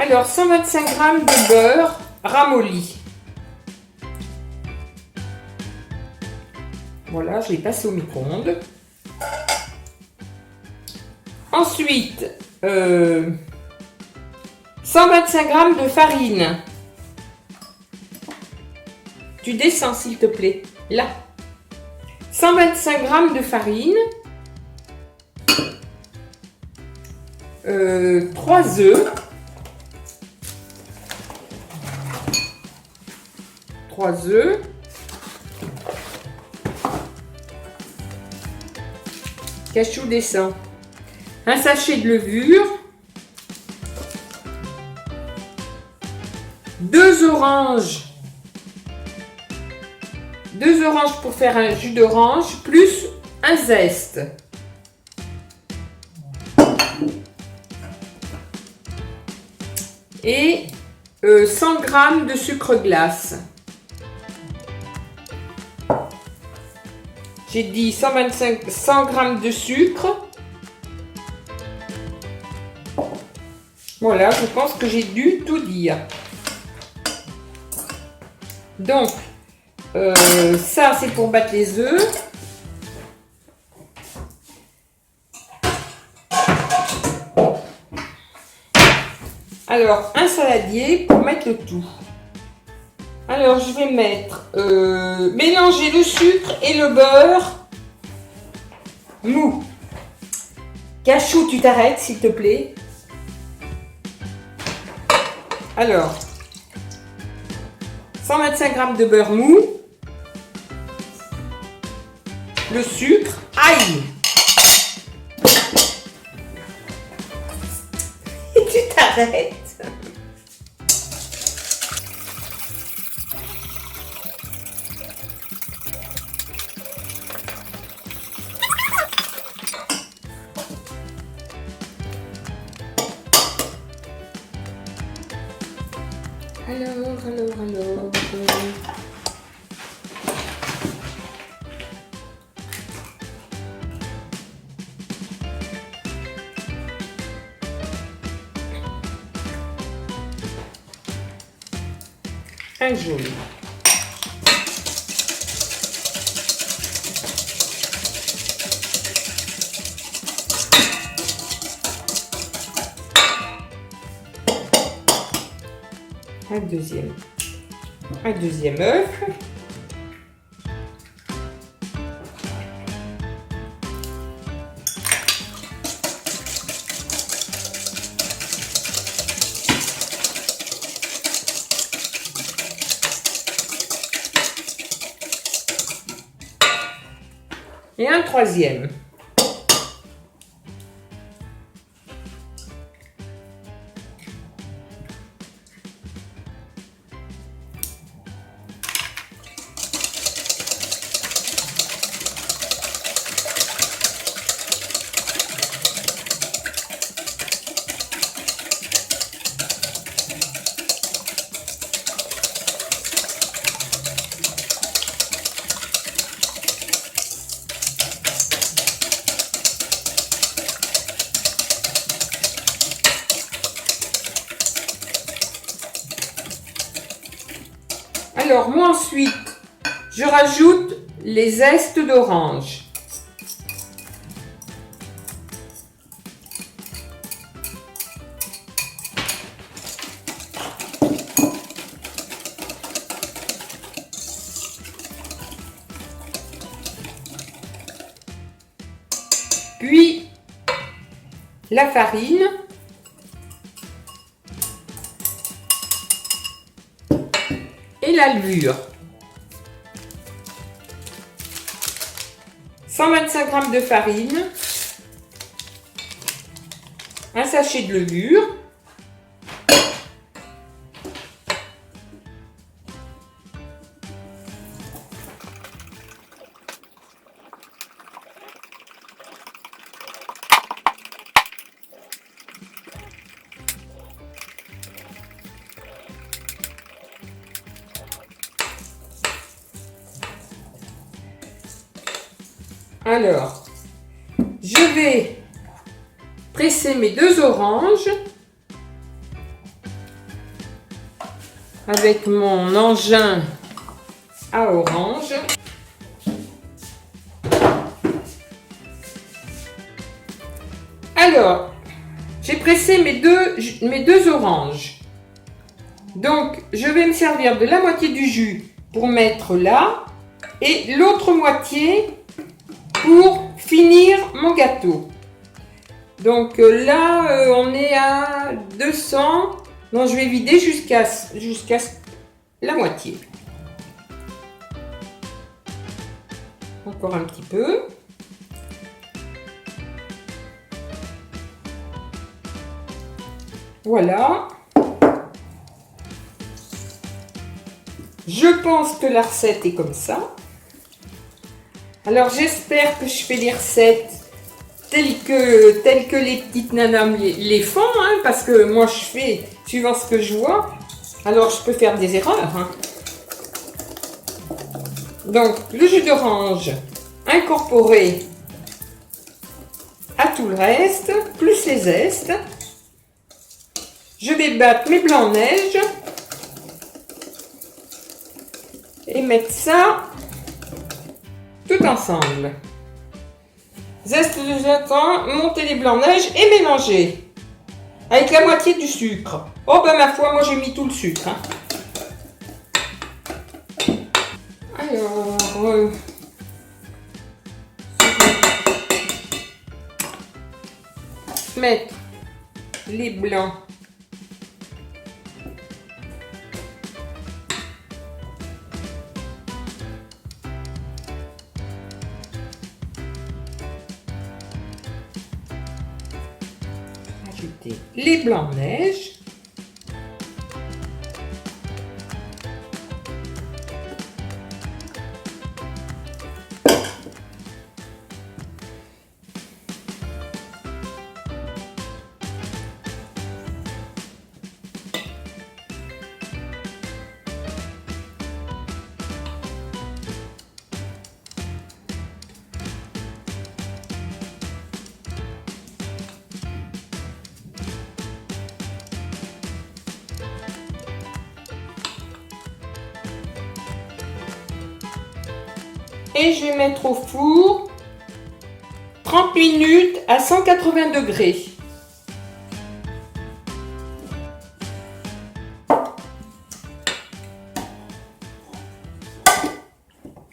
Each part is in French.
Alors, 125 g de beurre ramolli. Voilà, je l'ai passé au micro-ondes. Ensuite, 125 g de farine. Tu descends s'il te plaît, là. 125 g de farine. 3 œufs. 3 œufs. Cachou descend. Un sachet de levure. 2 oranges. 2 oranges pour faire un jus d'orange, plus un zeste. Et 100 g de sucre glace. J'ai dit 100 g de sucre. Voilà, je pense que j'ai dû tout dire. Donc, ça c'est pour battre les œufs. Alors, un saladier pour mettre le tout. Alors, je vais mettre, mélanger le sucre et le beurre mou. Cachou, tu t'arrêtes s'il te plaît. Alors, 125 g de beurre mou, le sucre, aïe. Et tu t'arrêtes. Alors. Un jaune. Un deuxième œuf. Et un troisième. Alors, moi ensuite, je rajoute les zestes d'orange. Puis, la farine. Et la levure. 125 g de farine. Un sachet de levure. Alors, je vais presser mes 2 oranges avec mon engin à orange. Alors, j'ai pressé mes deux oranges. Donc, je vais me servir de la moitié du jus pour mettre là et l'autre moitié pour finir mon gâteau. Donc là, on est à 200. Donc, je vais vider jusqu'à la moitié. Encore un petit peu. Voilà. Je pense que la recette est comme ça. Alors j'espère que je fais des recettes telles que les petites nanas les font, hein, parce que moi je fais suivant ce que je vois. Alors je peux faire des erreurs. Hein. Donc le jus d'orange incorporé à tout le reste, plus les zestes. Je vais battre mes blancs neige et mettre ça tout ensemble. Zeste de gingembre, monter les blancs neige et mélanger avec la moitié du sucre. Oh ben ma foi, moi j'ai mis tout le sucre. Hein. Alors, mettre les blancs. Ajouter les blancs de neige. Et je vais mettre au four 30 minutes à 180 degrés.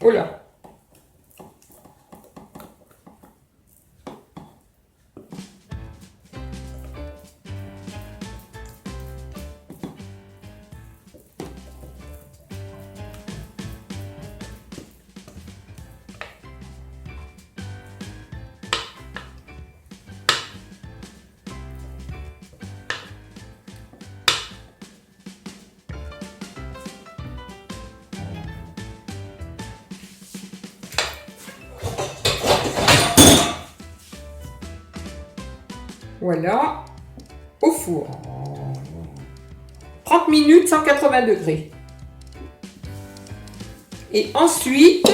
Voilà. Voilà, au four. 30 minutes, 180 degrés. Et ensuite,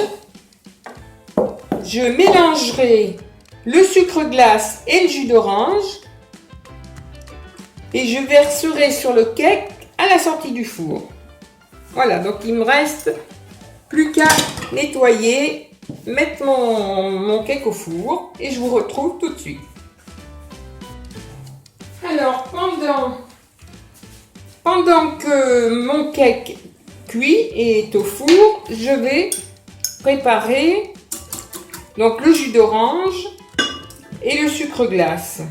je mélangerai le sucre glace et le jus d'orange et je verserai sur le cake à la sortie du four. Voilà, donc il me reste plus qu'à nettoyer, mettre mon cake au four et je vous retrouve tout de suite. Alors, pendant que mon cake cuit et est au four, je vais préparer donc le jus d'orange et le sucre glace.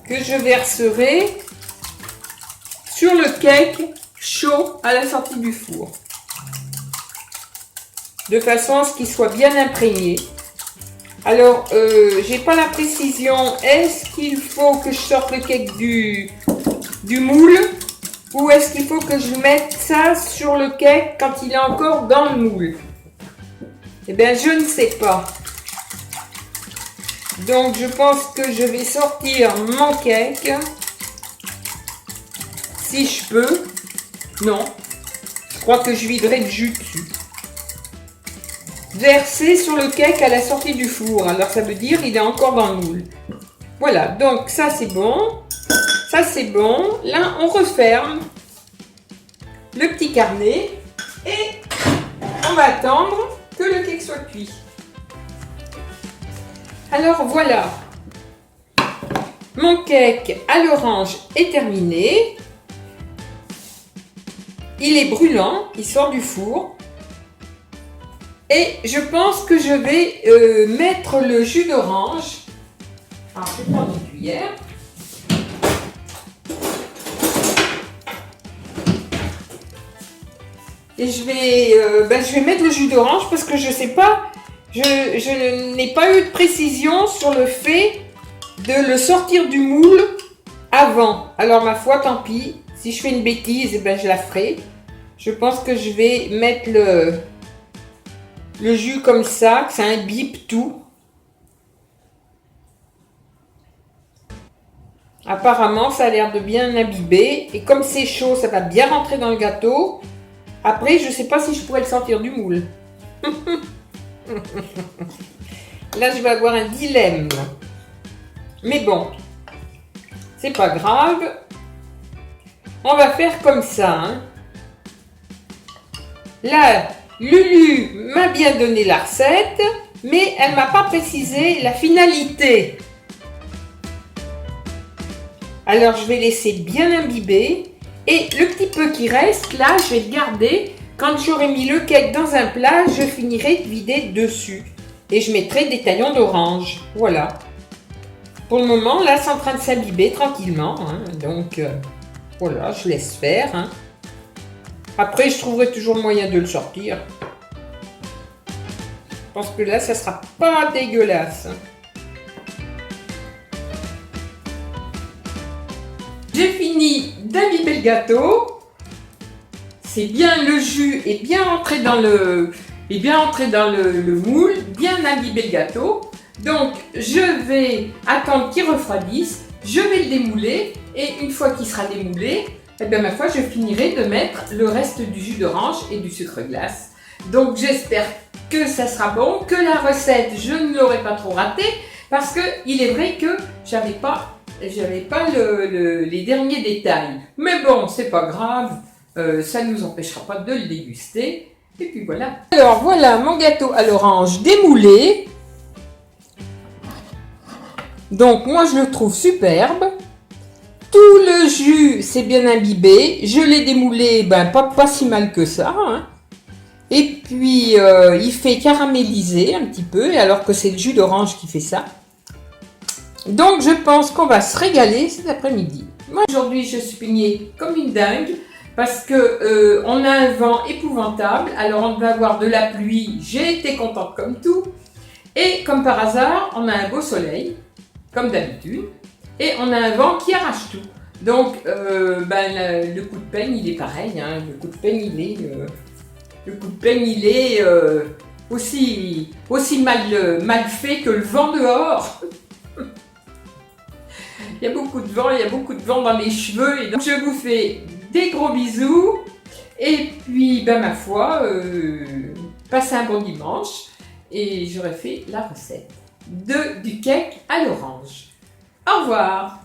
Que je verserai sur le cake chaud à la sortie du four. De façon à ce qu'il soit bien imprégné. Alors, j'ai pas la précision. Est-ce qu'il faut que je sorte le cake du moule ou est-ce qu'il faut que je mette ça sur le cake quand il est encore dans le moule? Eh bien, je ne sais pas. Donc, je pense que je vais sortir mon cake. Si je peux. Non. Je crois que je viderai le jus dessus. versé sur le cake à la sortie du four. Alors ça veut dire il est encore dans le moule. Voilà, donc ça c'est bon. Ça c'est bon. Là, on referme le petit carnet et on va attendre que le cake soit cuit. Alors voilà. Mon cake à l'orange est terminé. Il est brûlant, il sort du four. Et je pense que je vais mettre le jus d'orange. Alors, je vais prendre une cuillère. Et je vais mettre le jus d'orange parce que je sais pas, je n'ai pas eu de précision sur le fait de le sortir du moule avant. Alors ma foi, tant pis. Si je fais une bêtise, je la ferai. Je pense que je vais mettre le jus comme ça, que ça imbibe tout. Apparemment, ça a l'air de bien imbiber. Et comme c'est chaud, ça va bien rentrer dans le gâteau. Après, je ne sais pas si je pourrais le sortir du moule. Là, je vais avoir un dilemme. Mais bon, c'est pas grave. On va faire comme ça. Hein. Là, Lulu m'a bien donné la recette, mais elle m'a pas précisé la finalité. Alors, je vais laisser bien imbiber. Et le petit peu qui reste, là, je vais le garder. Quand j'aurai mis le cake dans un plat, je finirai de vider dessus. Et je mettrai des taillons d'orange. Voilà. Pour le moment, là, c'est en train de s'imbiber tranquillement. Hein. Donc, voilà, je laisse faire. Hein. Après, je trouverai toujours le moyen de le sortir. Je pense que là, ça sera pas dégueulasse. J'ai fini d'imbiber le gâteau. C'est bien, le jus est bien entré dans le moule, bien imbibé le gâteau. Donc, je vais attendre qu'il refroidisse. Je vais le démouler et une fois qu'il sera démoulé, ma foi, je finirai de mettre le reste du jus d'orange et du sucre glace. Donc, j'espère que ça sera bon, que la recette, je ne l'aurai pas trop ratée parce que il est vrai que j'avais pas les derniers détails. Mais bon, c'est pas grave, ça ne nous empêchera pas de le déguster. Et puis voilà. Alors voilà mon gâteau à l'orange démoulé. Donc moi je le trouve superbe. Tout le jus s'est bien imbibé. Je l'ai démoulé, pas si mal que ça. Hein. Et puis il fait caraméliser un petit peu, alors que c'est le jus d'orange qui fait ça. Donc je pense qu'on va se régaler cet après-midi. Moi aujourd'hui je suis peignée comme une dingue parce que on a un vent épouvantable. Alors on va avoir de la pluie, j'ai été contente comme tout. Et comme par hasard, on a un beau soleil, comme d'habitude. Et on a un vent qui arrache tout. Donc le coup de peigne il est pareil. Hein. Le coup de peigne il est aussi mal fait que le vent dehors. Il y a beaucoup de vent dans les cheveux. Et donc je vous fais des gros bisous. Et puis, ma foi, passez un bon dimanche. Et j'aurai fait la recette du cake à l'orange. Au revoir!